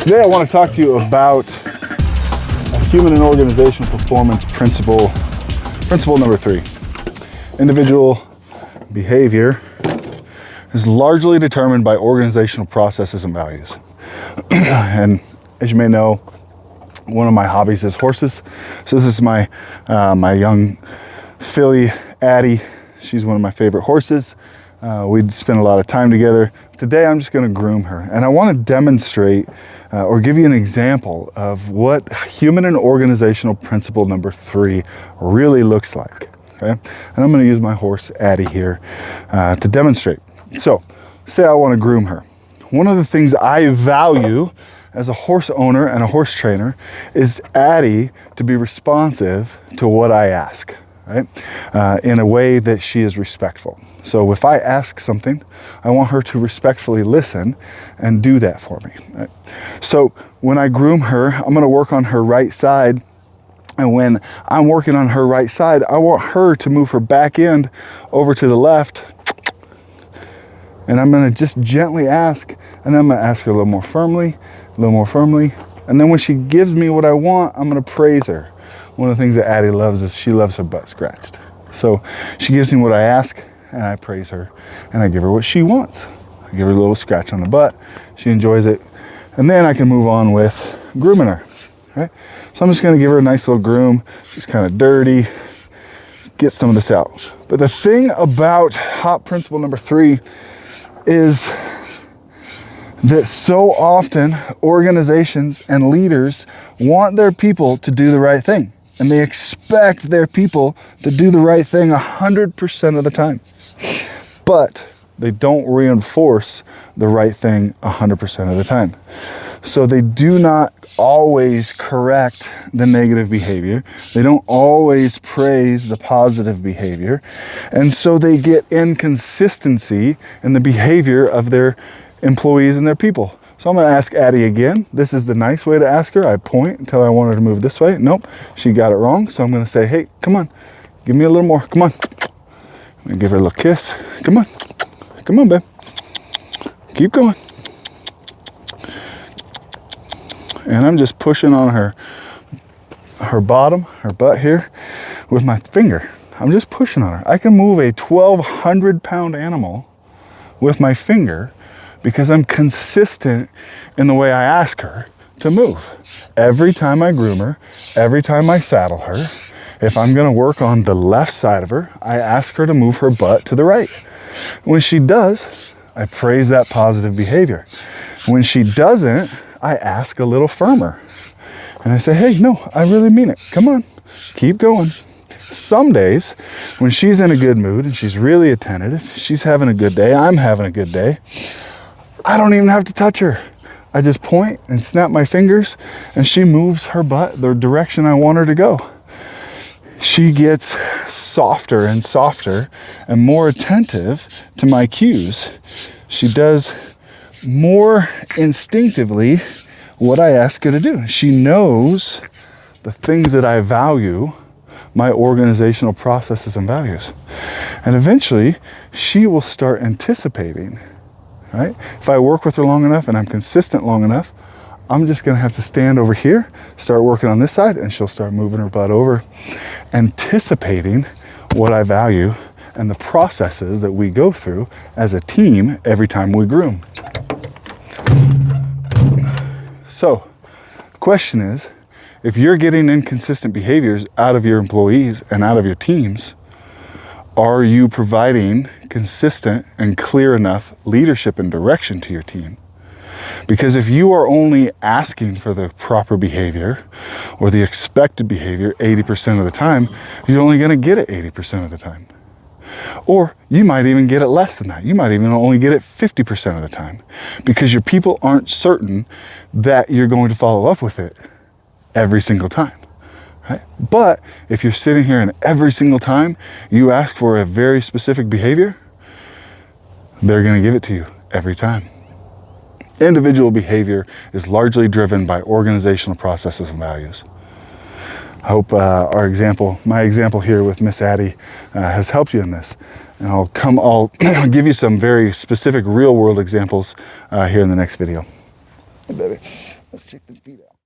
Today I want to talk to you about a human and organizational performance principle. Principle number 3. Individual behavior is largely determined by organizational processes and values. And as you may know, one of my hobbies is horses. So this is my young filly, Addie. She's one of my favorite horses. We spend a lot of time together. Today I'm just going to groom her, and I want to demonstrate or give you an example of what human and organizational principle number 3 really looks like. Okay? And I'm going to use my horse Addie here to demonstrate. So say I want to groom her. One of the things I value as a horse owner and a horse trainer is Addie to be responsive to what I ask, right? In a way that she is respectful. So if I ask something, I want her to respectfully listen and do that for me. Right? So when I groom her, I'm going to work on her right side. And when I'm working on her right side, I want her to move her back end over to the left. And I'm going to just gently ask, and then I'm going to ask her a little more firmly, And then when she gives me what I want, I'm going to praise her. One of the things that Addie loves is she loves her butt scratched. So she gives me what I ask, and I praise her, and I give her what she wants. I give her a little scratch on the butt. She enjoys it. And then I can move on with grooming her. Okay? So I'm just going to give her a nice little groom. She's kind of dirty. Get some of this out. But the thing about HOP principle number 3 is that so often organizations and leaders want their people to do the right thing. And they expect their people to do the right thing 100% of the time. But they don't reinforce the right thing 100% of the time. So they do not always correct the negative behavior. They don't always praise the positive behavior. And so they get inconsistency in the behavior of their employees and their people. So I'm going to ask Addie again. This is the nice way to ask her. I point until I want her to move this way. Nope, she got it wrong. So I'm going to say, hey, come on, give me a little more. Come on. I'm going to give her a little kiss. Come on. Come on, babe. Keep going. And I'm just pushing on her bottom, her butt here with my finger. I'm just pushing on her. I can move a 1,200-pound animal with my finger because I'm consistent in the way I ask her to move. Every time I groom her, every time I saddle her, if I'm going to work on the left side of her, I ask her to move her butt to the right. When she does, I praise that positive behavior. When she doesn't, I ask a little firmer. And I say, hey, no, I really mean it. Come on, keep going. Some days, when she's in a good mood and she's really attentive, she's having a good day, I'm having a good day, I don't even have to touch her. I just point and snap my fingers, and she moves her butt the direction I want her to go. She gets softer and softer and more attentive to my cues. She does more instinctively what I ask her to do. She knows the things that I value, my organizational processes and values. And eventually, she will start anticipating, right? If I work with her long enough and I'm consistent long enough, I'm just going to have to stand over here, start working on this side, and she'll start moving her butt over, anticipating what I value and the processes that we go through as a team every time we groom. So, the question is, if you're getting inconsistent behaviors out of your employees and out of your teams, are you providing consistent and clear enough leadership and direction to your team? Because if you are only asking for the proper behavior or the expected behavior 80% of the time, you're only going to get it 80% of the time. Or you might even get it less than that. You might even only get it 50% of the time because your people aren't certain that you're going to follow up with it every single time. Right? But if you're sitting here and every single time you ask for a very specific behavior, they're going to give it to you every time. Individual behavior is largely driven by organizational processes and values. I hope my example here with Miss Addie has helped you in this. And I'll give you some very specific real world examples here in the next video. Hey, baby, let's check the feet out.